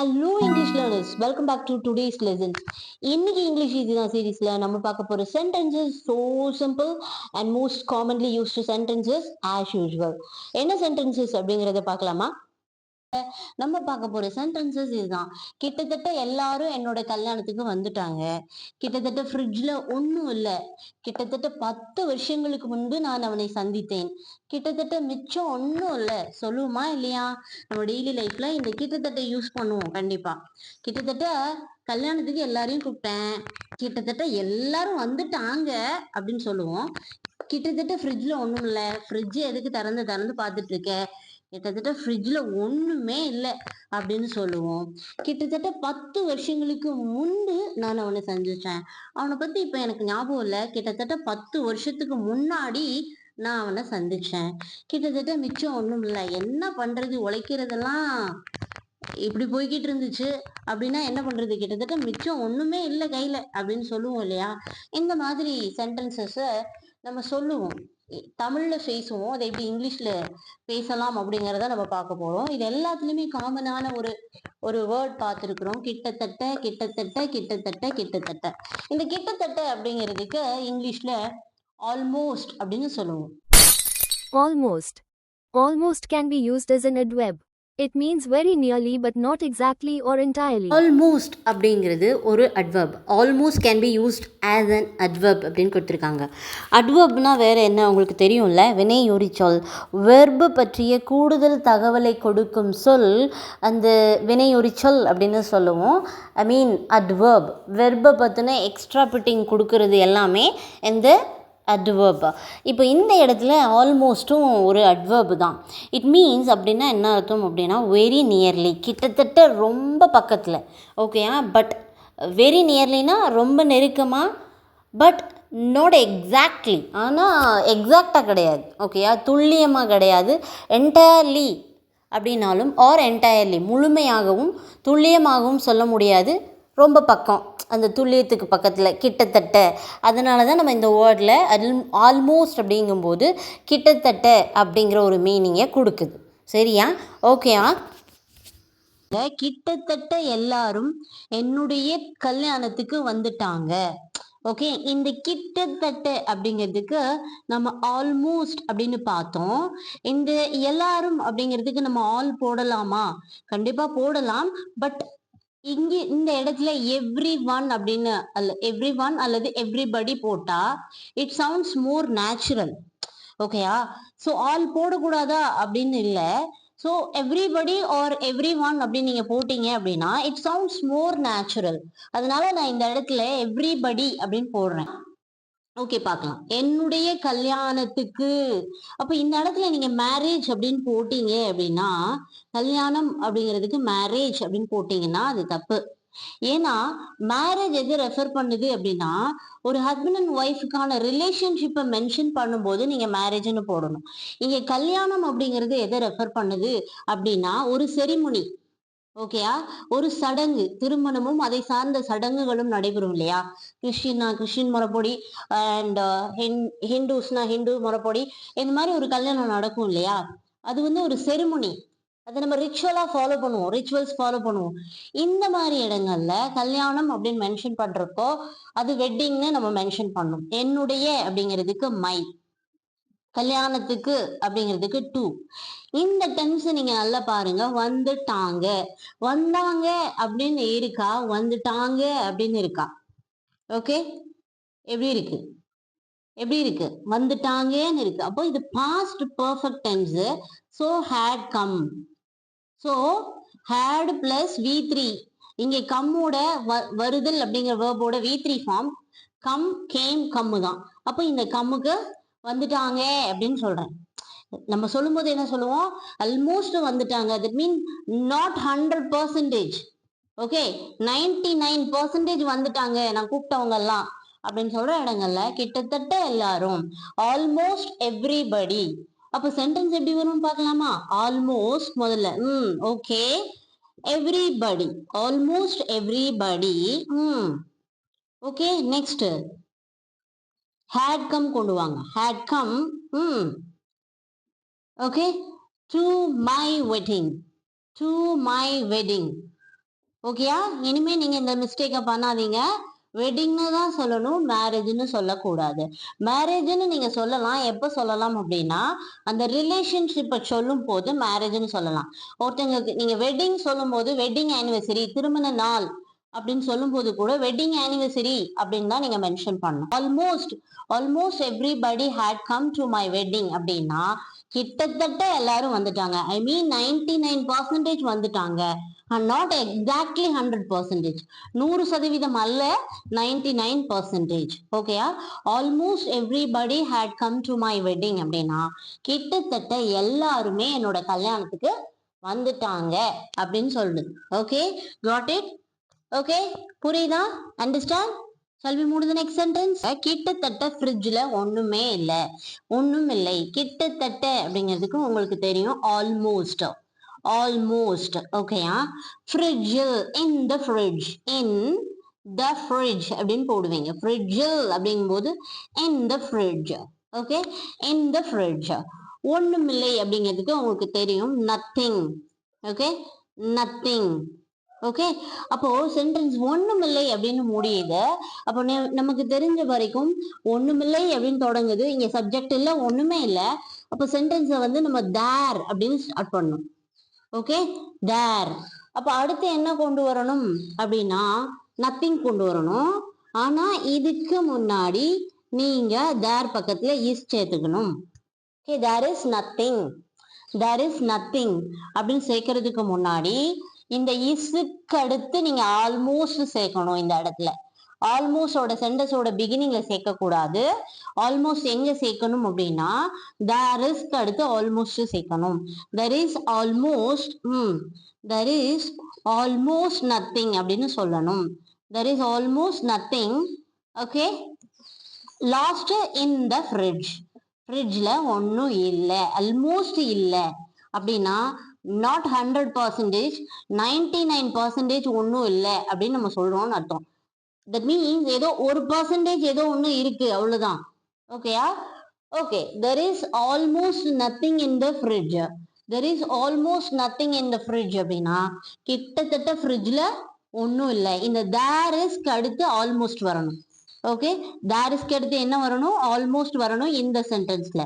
Hello English learners, welcome back to today's lessons. இன்னைக்கு English easy தான் சீரீஸ்ல நம்ம பார்க்க போற sentences so simple and most commonly used sentences as usual. என்ன சென்டென்சஸ் அப்படிங்கறத பார்க்கலாமா? நம்ம பார்க்க போற சென்டென்சஸ் இதுதான். கிட்டத்தட்ட எல்லாரும் என்னோட கல்யாணத்துக்கு வந்துட்டாங்க. கிட்டத்தட்ட ஃப்ரிட்ஜ்ல ஒண்ணும் இல்ல. கிட்டத்தட்ட 10 வருஷங்களுக்கு முன்பு நான் அவனை சந்தித்தேன். கிட்டத்தட்ட மிச்சம் ஒண்ணும் இல்ல. சொல்லுவோமா இல்லையா? நம்ம டெய்லி லைஃப்ல இந்த கிட்டத்தட்ட யூஸ் பண்ணுவோம் கண்டிப்பா. கிட்டத்தட்ட கல்யாணத்துக்கு எல்லாரையும் கூப்பிட்டேன். கிட்டத்தட்ட எல்லாரும் வந்துட்டாங்க அப்படின்னு சொல்லுவோம். கிட்டத்தட்ட ஃப்ரிட்ஜ்ல ஒண்ணும் இல்ல. ஃப்ரிட்ஜ் எதுக்கு திறந்து திறந்து பார்த்துட்டு இருக்க? கிட்டத்தட்ட ஃப்ரிட்ஜ்ல ஒண்ணுமே இல்லை அப்படின்னு சொல்லுவோம். கிட்டத்தட்ட 10 வருஷங்களுக்கு முன்பு நான் அவனை சந்திச்சேன். அவனை பத்தி இப்ப எனக்கு ஞாபகம் இல்லை. கிட்டத்தட்ட 10 வருஷத்துக்கு முன்னாடி நான் அவனை சந்திச்சேன். கிட்டத்தட்ட மிச்சம் ஒண்ணும் இல்லை. என்ன பண்றது, உழைக்கிறதெல்லாம் இப்படி போய்கிட்டு இருந்துச்சு அப்படின்னா என்ன பண்றது, கிட்டத்தட்ட மிச்சம் ஒண்ணுமே இல்லை கையில அப்படின்னு சொல்லுவோம் இல்லையா? இந்த மாதிரி சென்டென்சஸ நம்ம சொல்லுவோம். தமிழ்ல பேசுவோம், அதை எப்படி இங்கிலீஷ்ல பேசலாம் அப்படிங்கறத நம்ம பார்க்க போறோம். இது எல்லாத்துலயுமே காமனான ஒரு ஒரு வேர்ட் பார்த்திருக்கிறோம். கிட்டத்தட்ட கிட்டத்தட்ட கிட்டத்தட்ட கிட்டத்தட்ட. இந்த கிட்டத்தட்ட அப்படிங்கிறதுக்கு இங்கிலீஷ்ல ஆல்மோஸ்ட் அப்படின்னு சொல்லுவோம். Almost. Almost can be used as an adverb. It means very nearly but not exactly or entirely. Almost அப்படிங்கிறது ஒரு adverb. Almost can be used as an adverb அப்படின்னு கொடுத்துருக்காங்க. அட்வர்ப்னா வேறு என்ன உங்களுக்கு தெரியும்ல, வினையொறி சொல். வெர்பு பற்றிய கூடுதல் தகவலை கொடுக்கும் சொல் அந்த வினையொறி சொல் அப்படின்னு சொல்லுவோம். ஐ மீன் அட்வர்ப். வெர்பை பற்றின எக்ஸ்ட்ரா பிட்டிங் கொடுக்கறது எல்லாமே இந்த அட்வர்ப். இப்போ இந்த இடத்துல ஆல்மோஸ்ட்டும் ஒரு அட்வர்ப் தான். இட் மீன்ஸ் அப்படின்னா என்ன அர்த்தம் அப்படின்னா வெரி நியர்லி, கிட்டத்தட்ட ரொம்ப பக்கத்தில். ஓகேயா? பட் வெரி நியர்லினா ரொம்ப நெருக்கமாக, பட் நாட் எக்ஸாக்ட்லி, ஆனால் எக்ஸாக்டாக கிடையாது. ஓகேயா? துல்லியமாக கிடையாது. என்டையர்லி அப்படின்னாலும் ஆர் என்டையர்லி, முழுமையாகவும் துல்லியமாகவும் சொல்ல முடியாது. ரொம்ப பக்கம், அந்த துல்லியத்துக்கு பக்கத்தில், கிட்டத்தட்ட. அதனால தான் நம்ம இந்த வேர்டில் ஆல்மோஸ்ட் அப்படிங்கும்போது கிட்டத்தட்ட அப்படிங்கிற ஒரு மீனிங்கை கொடுக்குது. சரியா? ஓகேயா? கிட்டத்தட்ட எல்லாரும் என்னுடைய கல்யாணத்துக்கு வந்துட்டாங்க. ஓகே, இந்த கிட்டத்தட்ட அப்படிங்கிறதுக்கு நம்ம ஆல்மோஸ்ட் அப்படின்னு பார்த்தோம். இந்த எல்லாரும் அப்படிங்கிறதுக்கு நம்ம ஆல் போடலாமா? கண்டிப்பா போடலாம். பட் இங்க இந்த இடத்துல எவ்ரி ஒன் அப்படின்னு எவ்ரி ஒன் அல்லது எவ்ரிபடி போட்டா இட் சவுண்ட்ஸ் மோர் நேச்சுரல். ஓகேயா? ஸோ ஆல் போடக்கூடாதா அப்படின்னு இல்லை. So everybody are every one அப்படின்னு நீங்க போட்டீங்க அப்படின்னா இட் சவுண்ட்ஸ் மோர் நேச்சுரல். அதனால நான் இந்த இடத்துல எவ்ரிபடி அப்படின்னு போடுறேன். ஓகே, பார்க்கலாம். என்னுடைய கல்யாணத்துக்கு. அப்ப இந்த இடத்துல நீங்க மேரேஜ் அப்படின்னு போட்டீங்க அப்படின்னா, கல்யாணம் அப்படிங்கிறதுக்கு மேரேஜ் அப்படின்னு போட்டீங்கன்னா அது தப்பு. ஏன்னா மேரேஜ் எது ரெஃபர் பண்ணுது அப்படின்னா, ஒரு ஹஸ்பண்ட் அண்ட் ஒய்ஃபுக்கான ரிலேஷன்ஷிப்பை மென்ஷன் பண்ணும்போது நீங்க மேரேஜ்னு போடணும். இங்க கல்யாணம் அப்படிங்கிறது எதை ரெஃபர் பண்ணுது அப்படின்னா, ஒரு செரிமனி. ஓகேயா? ஒரு சடங்கு, திருமணமும் அதை சார்ந்த சடங்குகளும் நடைபெறும் இல்லையா? கிறிஸ்டின்னா கிறிஸ்டின் முறைப்படி, அண்ட் ஹிந்துஸ்னா ஹிந்து முறைப்படி, இந்த மாதிரி ஒரு கல்யாணம் நடக்கும் இல்லையா? அது வந்து ஒரு செரிமனி. அதை நம்ம ரிச்சுவலா ஃபாலோ பண்ணுவோம், ரிச்சுவல்ஸ் ஃபாலோ பண்ணுவோம். இந்த மாதிரி இடங்கள்ல கல்யாணம் அப்படின்னு மென்ஷன் பண்றப்போ அது வெட்டிங்னு நம்ம மென்ஷன் பண்ணணும். என்னுடைய அப்படிங்கிறதுக்கு மை, கல்யாணத்துக்கு அப்படிங்கிறதுக்கு டூ. இந்த டென்ஸ் நீங்க நல்லா பாருங்க. வந்துட்டாங்க, வந்தாங்க அப்படின்னு இருக்கா, வந்துட்டாங்க அப்படின்னு இருக்கா? ஓகே, எப்படி இருக்கு? எப்படி இருக்கு? வந்துட்டாங்கன்னு இருக்கு. அப்போ இது past perfect tense. So had come. So had plus V3. இங்க கம்மோட வருதல் அப்படிங்கிற வேர்போட V3 form come, came, come தான். அப்போ இந்த கம்முக்கு வந்துட்டாங்க அப்படின்னு சொல்றேன். நம்ம சொல்லும்போது என்ன சொல்லுவோம்? ஆல்மோஸ்ட் வந்துட்டாங்க. That mean not 100%. ஓகே, 99% வந்துட்டாங்க நான் கூப்பிட்டவங்க எல்லாம் அப்படின்னு சொல்ற இடங்கள்ல கிட்டத்தட்ட எல்லாரும், ஆல்மோஸ்ட் எவ்ரிபடி. அப்ப சென்டென்ஸ் எப்படி வரும் பார்க்கலாமா? ஆல்மோஸ்ட் முதல்ல okay, everybody, almost everybody. Okay, next had come கொண்டு வாங்க. had come okay to my wedding, to my wedding. ஓகேயா? இனிமே நீங்க இந்த மிஸ்டேக்கை பண்ணாதீங்க. வெட்டிங்னு தான் சொல்லணும், மேரேஜ்னு சொல்லக்கூடாது. மேரேஜ்னு நீங்க சொல்லலாம். எப்ப சொல்லலாம் அப்படின்னா, அந்த ரிலேஷன்ஷிப்பை சொல்லும் போது மேரேஜ்னு சொல்லலாம். ஒருத்தங்களுக்கு நீங்க வெட்டிங் சொல்லும் போது வெட்டிங் ஆனிவர்சரி, திருமண நாள் அப்படின்னு சொல்லும் போது கூட வெட்டிங் ஆனிவர்சரி அப்படின்னு தான் நீங்க மென்ஷன் பண்ணணும். Almost everybody had come to my wedding அப்படின்னா கிட்டத்தட்ட எல்லாரும் வந்துட்டாங்க. ஐ மீன் 99% வந்துட்டாங்க. Not exactly 100%. 100% அல்ல, 99%. ஓகேயா? Almost everybody had come to my wedding அப்படின்னா கிட்டத்தட்ட எல்லாருமே என்னோட கல்யாணத்துக்கு வந்துட்டாங்க அப்படின்னு சொல்லுது. Okay, got it? ஓகே, புரியுதா? Understand? Shall we move to the next sentence? கிட்டத்தட்ட ஃப்ரிட்ஜ்ல ஒண்ணுமே இல்ல, ஒண்ணும் இல்லை. கிட்டத்தட்ட அப்படிங்கிறதுக்கு உங்களுக்கு தெரியும் ஆல்மோஸ்ட். ஓகேயா? ஃப்ரிட்ஜில், இன் the fridge, in the fridge அப்படின்னு போடுவீங்க. ஃப்ரிட்ஜில் அப்படிங்கும்போது in the fridge. Okay, in the fridge. ஒண்ணுமில்லை அப்படிங்கிறதுக்கு உங்களுக்கு தெரியும் நத்திங். Okay, nothing. ஓகே, அப்போ சென்டென்ஸ் ஒண்ணுமில்லை அப்படின்னு முடியுது. அப்போ நமக்கு தெரிஞ்ச வரைக்கும் ஒண்ணுமில்லை அப்படின்னு தொடங்குது. இங்க சப்ஜெக்ட் இல்ல, ஒண்ணுமே இல்ல. அப்போ சென்டென்ஸை வந்து நம்ம தேர் அப்படின்னு ஸ்டார்ட் பண்ணணும். ஓகே, தேர். அப்ப அடுத்து என்ன கொண்டு வரணும் அப்படின்னா நத்திங் கொண்டு வரணும். ஆனா இதுக்கு முன்னாடி நீங்க தேர் பக்கத்துல இஸ் சேர்த்துக்கணும். ஓகே, தேர் இஸ் நத்திங் அப்படின்னு சேர்க்கறதுக்கு முன்னாடி இந்த இஸ்க்கு அடுத்து நீங்க ஆல்மோஸ்ட் சேர்க்கணும். இந்த இடத்துல ஆல்மோஸ்டோட சென்டென்ஸோட பிகினிங்ல சேர்க்க கூடாது. ஆல்மோஸ்ட் எங்க சேர்க்கணும் அப்படின்னா தேர் இஸ்க்கு அடுத்து ஆல்மோஸ்ட் சேர்க்கணும். தெர் இஸ் ஆல்மோஸ்ட் நத்திங் அப்படின்னு சொல்லணும். There is almost nothing. Okay, last in the ஃப்ரிட்ஜ்ல ஒன்னும் இல்லை, ஆல்மோஸ்ட் இல்லை அப்படின்னா நாட் 100%, 99% ஒன்னும் இல்லை அப்படின்னு நம்ம சொல்றோம்னு அர்த்தம். தட் மீன்ஸ் ஏதோ 1% ஏதோ ஒண்ணு இருக்கு, அவ்வளவுதான். ஓகேயா? Okay, there is almost nothing in the fridge. There is almost nothing in the fridge அப்படின்னா கிட்டத்தட்ட ஃப்ரிட்ஜ்ல ஒன்னும் இல்லை. இந்த தேர் இஸ்க்கு அடுத்து ஆல்மோஸ்ட் வரணும். ஓகே, தேர் இஸ்க்கு அடுத்து என்ன வரணும்? ஆல்மோஸ்ட் வரணும் இந்த சென்டென்ஸ்ல.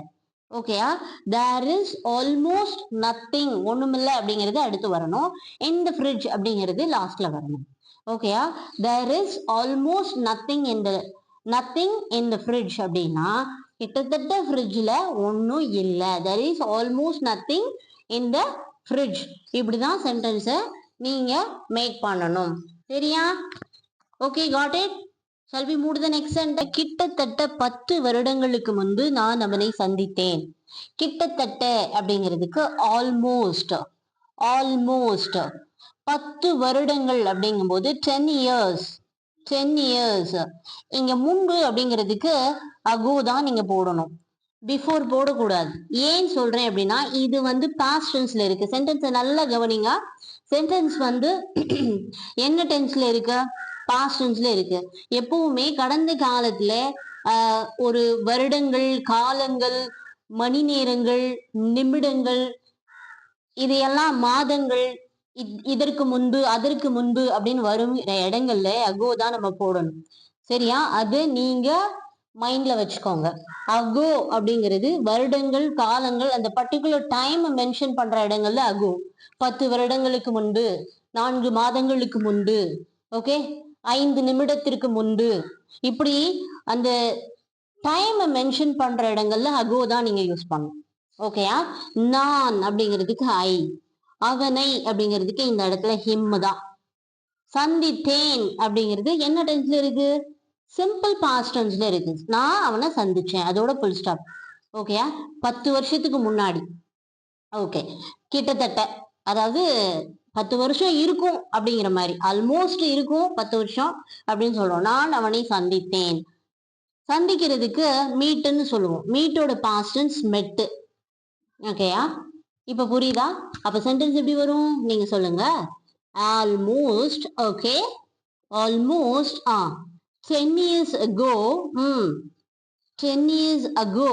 ஓகேயா? தேர் இஸ் ஆல்மோஸ்ட் நத்திங், ஒண்ணுமில்லை அப்படிங்கிறது அடுத்து வரணும். இன் த ஃப்ரிட்ஜ் அப்படிங்கிறது லாஸ்ட்ல வரணும். ஓகேயா? There is almost nothing in the fridge அப்படின்னா கிட்டத்தட்ட ஃப்ரிட்ஜ்ல ஒன்னும் இல்லை. There is almost nothing in the fridge. இப்படிதான் சென்டென்ஸை நீங்க மேக் பண்ணணும். சரியா? Okay, got it? Shall we move to the next sentence? கிட்டத்தட்ட 10 வருடங்களுக்கு முன்பு நான் அவனை சந்தித்தேன். கிட்டத்தட்ட அப்படிங்கிறதுக்கு ஆல்மோஸ்ட் 10 வருடங்கள் அப்படிங்கும்போது 10 இயர்ஸ். இங்க முன்பு அப்படிங்கிறதுக்கு அகோ தான் நீங்க போடணும், பிஃபோர் போடக்கூடாது. ஏன் சொல்றேன் அப்படின்னா இது வந்து பாஸ்ட் டென்ஸ்ல இருக்கு. சென்டென்ஸை நல்லா கவனிங்க. சென்டென்ஸ் வந்து என்ன டென்ஸ்ல இருக்கு? பாஸ்ட் டென்ஸ்ல இருக்கு. எப்பவுமே கடந்த காலத்துல ஒரு வருடங்கள், காலங்கள், மணி நேரங்கள், நிமிடங்கள், இதையெல்லாம் மாதங்கள், இதற்கு முன்பு, அதற்கு முன்பு அப்படின்னு வரும் இடங்கள்ல அகோ தான் நம்ம போடணும். சரியா? அது நீங்க மைண்ட்ல வச்சுக்கோங்க. அகோ அப்படிங்கிறது வருடங்கள், காலங்கள், அந்த பர்டிகுலர் டைம் மென்ஷன் பண்ற இடங்கள்ல அகோ. 10 வருடங்களுக்கு முன்பு, 4 மாதங்களுக்கு முன்பு, ஓகே, 5 நிமிடத்திற்கு முன்பு, இப்படி அந்த டைம் மென்ஷன் பண்ற இடங்கள்ல அகோ தான் நீங்க யூஸ் பண்ணணும். ஓகேயா? நான் அப்படிங்கிறதுக்கு ஐ, அவனை அப்படிங்கிறதுக்கு இந்த இடத்துல ஹிம் தான். சந்தித்தேன் அப்படிங்கிறது என்ன டென்ஸ்ல இருக்கு? சிம்பிள் பாஸ்ட் டென்ஸ்ல இருக்கு. நான் அவனை சந்திச்சேன், அதோட ஃபுல் ஸ்டாப். ஓகேயா? 10 வருஷத்துக்கு முன்னாடி. ஓகே, கிட்டத்தட்ட, அதாவது 10 வருஷம் இருக்கும் அப்படிங்கிற மாதிரி, ஆல்மோஸ்ட் இருக்கும் 10 வருஷம் அப்படின்னு சொல்றோம். நான் அவனை சந்தித்தேன். சந்திக்கிறதுக்கு மீட்டுன்னு சொல்லுவோம். மீட்டோட பாஸ்ட் டென்ஸ் மெட்டு. ஓகேயா? இப்ப புரியுதா? அப்ப சென்டென்ஸ் எப்படி வரும் நீங்க சொல்லுங்க. Almost. Okay, almost 10 years ago, 10 years ago,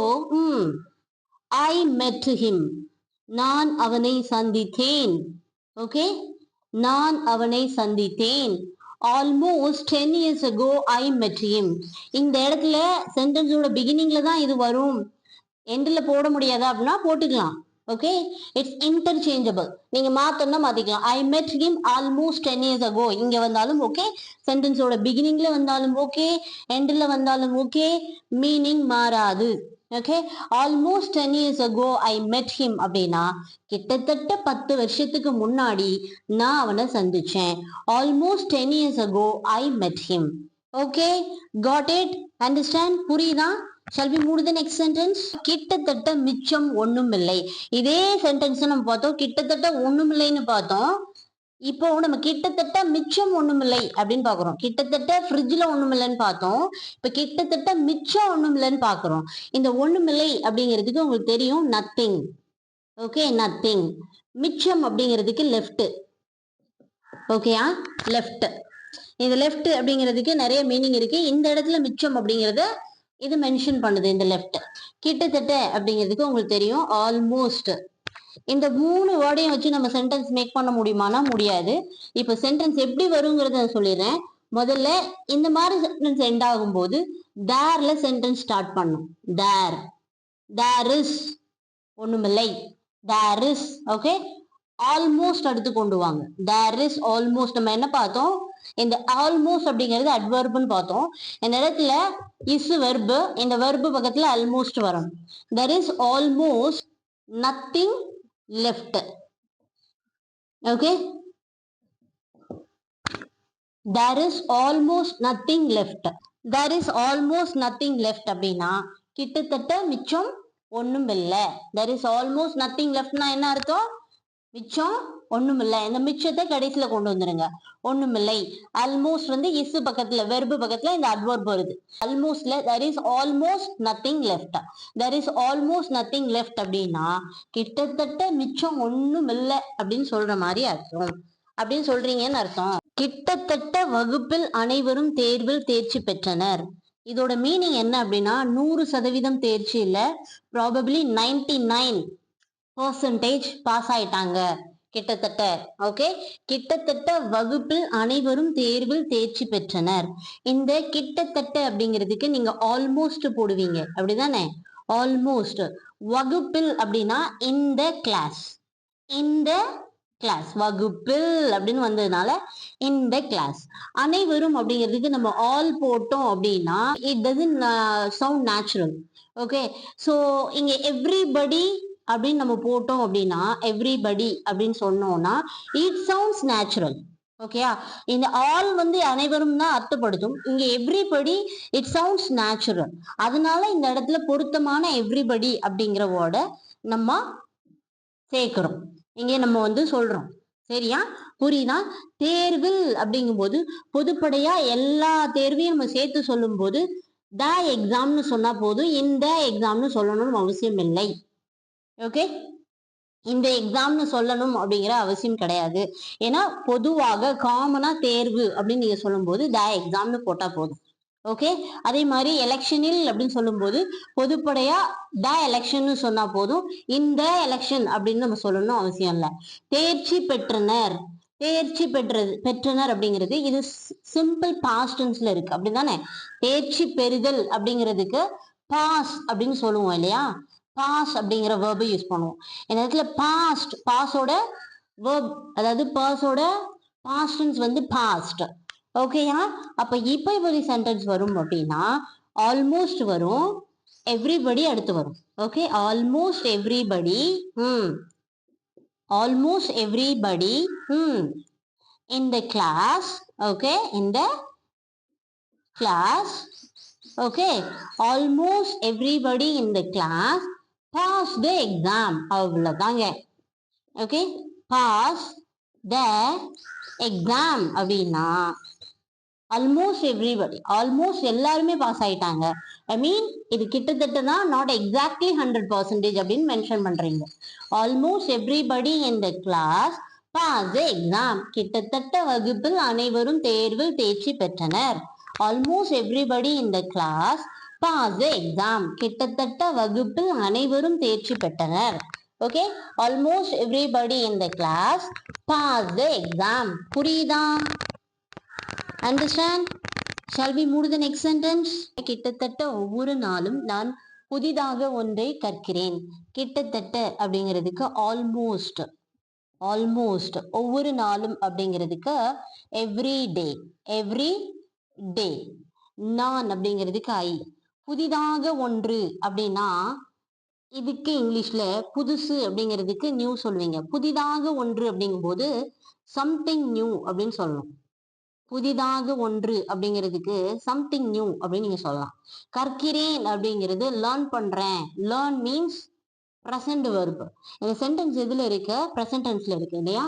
I met him. நான் அவனை சந்தித்தேன். ஓகே, நான் அவனை சந்தித்தேன். Almost 10 years ago I met him. இந்த இடத்துல சென்டென்ஸோட பிகினிங்ல தான் இது வரும், எண்ட்ல போட முடியாதா அப்படின்னா போட்டுக்கலாம். Okay, it's interchangeable. நீங்க மாத்தணும்னா மாத்திக்கலாம். ஐ met him almost 10 years ago. இங்க வந்தாலும் ஓகே, சென்டென்ஸோட பிகினிங்ல வந்தாலும் ஓகே, எண்ட்ல வந்தாலும் ஓகே, மீனிங் மாறாது. Okay, almost 10 years ago I met him அப்படின்னா கிட்டத்தட்ட 10 வருஷத்துக்கு முன்னாடி நான் அவனை சந்திச்சேன். Almost 10 years ago I met him. Okay, got it? Understand? புரியுதா? Shall we move to the next sentence? கிட்டத்தட்ட மிச்சம் ஒண்ணுமில்லை. இதே சென்டென்ஸ் நம்ம பார்த்தோம், கிட்டத்தட்ட ஒண்ணுமில்லைன்னு பார்த்தோம். இப்போ நம்ம கிட்டத்தட்ட மிச்சம் ஒண்ணுமில்லை அப்படின்னு பாக்குறோம். கிட்டத்தட்ட ஃப்ரிட்ஜ்ல ஒண்ணுமில்லைன்னு பார்த்தோம், இப்ப கிட்டத்தட்ட மிச்சம் ஒண்ணுமில்லைன்னு பாக்குறோம். இந்த ஒண்ணுமில்லை அப்படிங்கிறதுக்கு உங்களுக்கு தெரியும், நத்திங். Okay, nothing. மிச்சம் அப்படிங்கிறதுக்கு லெஃப்ட். ஓகேயா, லெஃப்ட். இந்த லெஃப்ட் அப்படிங்கிறதுக்கு நிறைய மீனிங் இருக்கு. இந்த இடத்துல மிச்சம் அப்படிங்கறத இது மென்ஷன் பண்ணுது, இந்த லெஃப்ட். கிட்டத்தட்ட அப்படிங்கிறதுக்கு உங்களுக்கு தெரியும், ஆல்மோஸ்ட். இந்த 3 வேர்டையும் வச்சு நம்ம சென்டென்ஸ் மேக் பண்ண முடியுமானா முடியாது. இப்ப சென்டென்ஸ் எப்படி வருங்கிறத நான் சொல்லிடுறேன். முதல்ல இந்த மாதிரி சென்டென்ஸ் எண்ட் ஆகும்போது தேர்ல சென்டென்ஸ் ஸ்டார்ட் பண்ணும். தேர், தேர் இஸ் ஒண்ணுமில்லை, தேர் இஸ். ஓகே, ஆல்மோஸ்ட் அடுத்து கொண்டு வாங்க. There is almost. நம்ம என்ன பார்த்தோம், இந்த ஆல்மோஸ்ட் அப்படிங்கிறது அட்வர்ப்னு பார்த்தோம். இந்த இடத்துல இஸ் வெர்பு, இந்த வெர்பு பக்கத்துல ஆல்மோஸ்ட் வரும். there is almost nothing left. Okay, there is almost nothing left. there is almost nothing left அப்படின்னா கிட்டத்தட்ட மிச்சம் ஒண்ணும் இல்லை. there is almost nothing leftனா என்ன அர்த்தம்? மிச்சம் ஒண்ணுமில்லை. இந்த மிச்சத்தை கடைசியில கொண்டு வந்துருங்க. ஒண்ணுமில்லை. ஆல்மோஸ்ட் வந்து இஸ் பக்கத்துல, வெர்பு பக்கத்துல இந்த அட்வர்ப் வருது. ஆல்மோஸ்ட்ல there is almost nothing left. there is almost nothing left அப்படின்னா கிட்டத்தட்ட மிச்சம் ஒண்ணும் இல்லை அப்படின்னு சொல்ற மாதிரி அர்த்தம். அப்படின்னு சொல்றீங்கன்னு அர்த்தம். கிட்டத்தட்ட வகுப்பில் அனைவரும் தேர்வில் தேர்ச்சி பெற்றனர். இதோட மீனிங் என்ன அப்படின்னா 100% தேர்ச்சி இல்ல, ப்ராபபிளி 99% பாஸ் ஆயிட்டாங்க கிட்டத்தட்ட. ஓகே, கிட்டத்தட்ட வகுப்பில் அனைவரும் தேர்வில் தேர்ச்சி பெற்றனர். இந்த கிட்டத்தட்ட அப்படிங்கிறதுக்கு நீங்க ஆல்மோஸ்ட் போடுவீங்க, அப்படிதானே? ஆல்மோஸ்ட். வகுப்பில் அப்படின்னா இந்த கிளாஸ், இந்த கிளாஸ். வகுப்பில் அப்படின்னு வந்ததுனால இந்த கிளாஸ். அனைவரும் அப்படிங்கிறதுக்கு நம்ம ஆல் போட்டோம் அப்படின்னா it doesn't sound natural. Okay, so இங்க எவ்ரிபடி அப்படின்னு நம்ம போட்டோம் அப்படின்னா, எவ்ரிபடி அப்படின்னு சொன்னோம்னா இட் சவுண்ட்ஸ் நேச்சுரல். ஓகேயா, இந்த ஆல் வந்து அனைவரும் தான் அர்த்தப்படுத்தும். இங்க எவ்ரிபடி இட் சவுண்ட்ஸ் நேச்சுரல். அதனால இந்த இடத்துல பொருத்தமான எவ்ரிபடி அப்படிங்கிற வேர்டை நம்ம சேர்க்கிறோம், இங்கே நம்ம வந்து சொல்றோம். சரியா, புரியுதா? தேர்வில் அப்படிங்கும்போது பொதுப்படையா எல்லா தேர்வையும் நம்ம சேர்த்து சொல்லும் போது த எக்ஸாம்னு சொன்னா போதும், இந்த எக்ஸாம்னு சொல்லணும்னு அவசியம் இல்லை. ஓகே, இந்த எக்ஸாம்னு சொல்லணும் அப்படிங்கிற அவசியம் கிடையாது. ஏன்னா பொதுவாக காமனா தேர்வு அப்படின்னு நீங்க சொல்லும் போது த எக்ஸாம்னு போட்டா போதும். ஓகே, அதே மாதிரி எலெக்ஷனில் அப்படின்னு சொல்லும் போது பொதுப்படையா த எலெக்ஷன் சொன்னா போதும், இந்த எலெக்ஷன் அப்படின்னு நம்ம சொல்லணும் அவசியம் இல்லை. தேர்ச்சி பெற்றனர், தேர்ச்சி பெற்றனர் அப்படிங்கிறது இது சிம்பிள் பாஸ்ட் டென்ஸ்ல இருக்கு, அப்படிதானே? தேர்ச்சி பெறுதல் அப்படிங்கிறதுக்கு பாஸ் அப்படின்னு சொல்லுவோம் இல்லையா? பாஸ் அப்படிங்கிற வேர்பை யூஸ் பண்ணுவோம். இந்த இடத்துல பாஸ்ட், பாஸோட வேர்ப், அதாவது பாஸோட பாஸ்ட் டென்ஸ் வந்து பாஸ்ட். ஓகேயா, அப்ப இப்ப எப்படி சென்டென்ஸ் வரும் அப்படின்னா ஆல்மோஸ்ட் வரும், எவ்ரிபடி அடுத்து வரும். Okay, almost everybody, almost everybody in the class. Okay, in the class. Okay, almost everybody in the class passed the exam. அவ்வளவுதாங்க. ஓகே, pass the exam அப்படின்னா ஆல்மோஸ்ட் எவ்ரிபடி, ஆல்மோஸ்ட் எல்லாருமே pass ஆயிட்டாங்க. ஐ மீன் இது கிட்டத்தட்ட தான், நாட் எக்ஸாக்ட்லி 100% அப்படின்னு mention பண்றீங்க. Almost everybody in the class pass the exam. கிட்டத்தட்ட வகுப்பில் அனைவரும் தேர்வில் தேர்ச்சி பெற்றனர். Almost everybody in the class pass the exam. கிட்டத்தட்ட வகுப்பில் அனைவரும் தேர்ச்சி பெற்றனர். Okay, almost everybody in the class pass the exam. புரியுதா? Understand? Shall we move the next sentence? கிட்டத்தட்ட ஒவ்வொரு நாளும் நான் புதிதாக ஒன்றை கற்கிறேன். கிட்டத்தட்ட அப்படிங்கிறதுக்கு ஆல்மோஸ்ட். ஆல்மோஸ்ட் ஒவ்வொரு நாளும் அப்படிங்கிறதுக்கு எவ்ரி டே. Every day. நான் அப்படிங்கிறதுக்கு ஐ. புதிதாக ஒன்று அப்படின்னா இதுக்கு இங்கிலீஷ்ல புதுசு அப்படிங்கிறதுக்கு நியூ சொல்லுவீங்க. புதிதாக ஒன்று அப்படிங்கும்போது சம்திங் நியூ அப்படின்னு சொல்லணும். புதிதாக ஒன்று அப்படிங்கிறதுக்கு சம்திங் நியூ அப்படின்னு நீங்க சொல்லலாம். கற்கிறேன் அப்படிங்கிறது லேர்ன் பண்றேன். Learn means present verb. இந்த சென்டென்ஸ் எதுல இருக்கு? ப்ரெசன்ட் டென்ஸ்ல இருக்கு இல்லையா?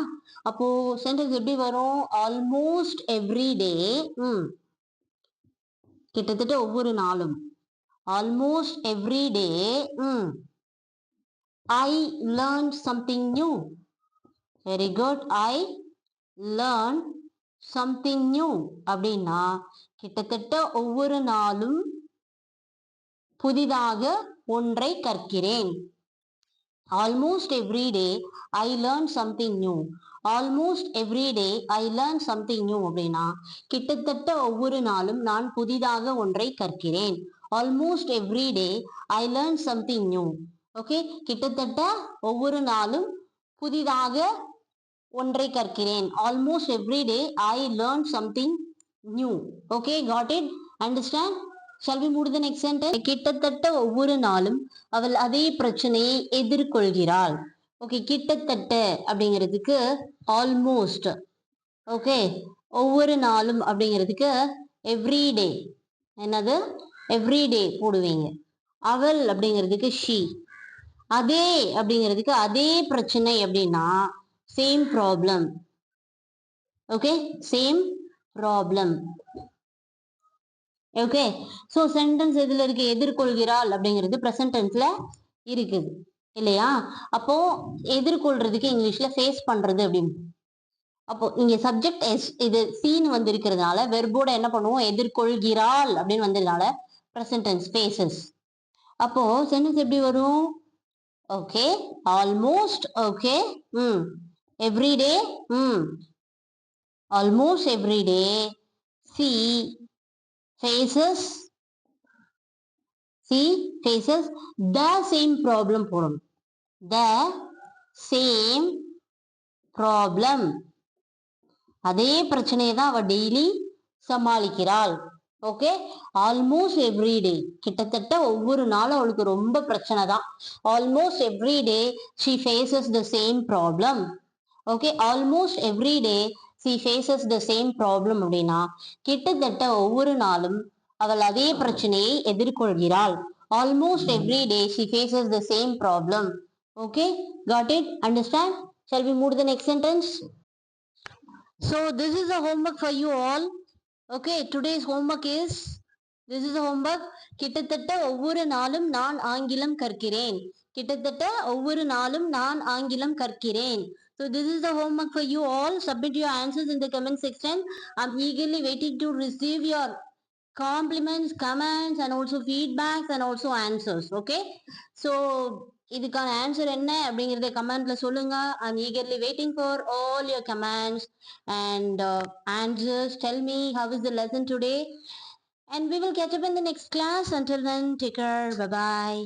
அப்போ சென்டென்ஸ் எப்படி வரும்? Almost every day. கிட்டத்தட்ட ஒவ்வொரு நாளும். Almost every day I learned something new. Very good. I learned something new அப்படின்னா கிட்டத்தட்ட ஒவ்வொரு நாளும் புதிதாக ஒன்றை கற்கிறேன். Almost every day I learn something new. Almost every day I learn something new அப்படின்னா கிட்டத்தட்ட ஒவ்வொரு நாளும் நான் புதிதாக ஒன்றை கற்கிறேன். Almost every day I learn something new. Okay, கிட்டத்தட்ட ஒவ்வொரு நாளும் புதிதாக ஒன்றை கற்கிறேன். Almost every day I learn something new. Okay, got it? Understand? Shall we move to the next sentence? கிட்டத்தட்ட ஒவ்வொரு நாளும் அவள் அதே பிரச்சனையை எதிர்கொள்கிறாள். ஓகே, கிட்டத்தட்ட அப்படிங்கிறதுக்கு ஆல்மோஸ்ட். ஓகே, ஒவ்வொரு நாளும் அப்படிங்கிறதுக்கு எவ்ரிடே. என்னது? எவ்ரிடே போடுவீங்க. அவள் அப்படிங்கிறதுக்கு ஷீ. அதே அப்படிங்கிறதுக்கு அதே பிரச்சனை அப்படின்னா same problem. Okay, same problem. Okay, so sentence எதுல இருக்கு? எதிர்கொள்கிறாள் அப்படிங்கிறது ப்ரெசன்ட் டென்ஸ்ல இருக்குது இல்லையா? அப்போ எதிர்கொள்றதுக்கு இங்கிலீஷ்ல ஃபேஸ் பண்றது அப்படின்னு. அப்போ இங்க சப்ஜெக்ட் எஸ், இது சீன் வந்து இருக்கிறதுனால வெர்போட என்ன பண்ணுவோம்? எதிர்கொள்கிறாள் அப்படின்னு வந்ததுனால ப்ரெசன்ட் டென்ஸ் ஃபேசஸ். அப்போ சென்டென்ஸ் எப்படி வரும்? Okay, almost. Okay, every day. Almost every day she faces. She faces the same problem போடணும். The same problem. அதே பிரச்சனையை தான் அவ டெய்லி சமாளிக்கிறாள். Okay, almost every day. கிட்டத்தட்ட ஒவ்வொரு நாளும் அவளுக்கு ரொம்ப பிரச்சனை தான். Almost every day she faces the same problem. Okay, almost every day she faces the same problem அப்படின்னா கிட்டத்தட்ட ஒவ்வொரு நாளும் அவள் அதே பிரச்சனையை எதிர்கொள்கிறாள். Almost every day she faces the same problem. Okay, got it? Understand? Shall we move to the next sentence? So this is a homework for you all. Okay, today's homework is, this is a homework. கிட்டத்தட்ட ஒவ்வொரு நாளும் நான் ஆங்கிலம் கற்கிறேன். கிட்டத்தட்ட ஒவ்வொரு நாளும் நான் ஆங்கிலம் கற்கிறேன். So this is the homework for you all. Submit your answers in the comment section. I'm eagerly waiting to receive your compliments, comments and also feedbacks and also answers. Okay, so இதுக்கான answer என்ன அப்படிங்கறத கமெண்ட்ல சொல்லுங்க. I'm eagerly waiting for all your comments and answers. Tell me how is the lesson today, and we will catch up in the next class. Until then, take care. Bye bye.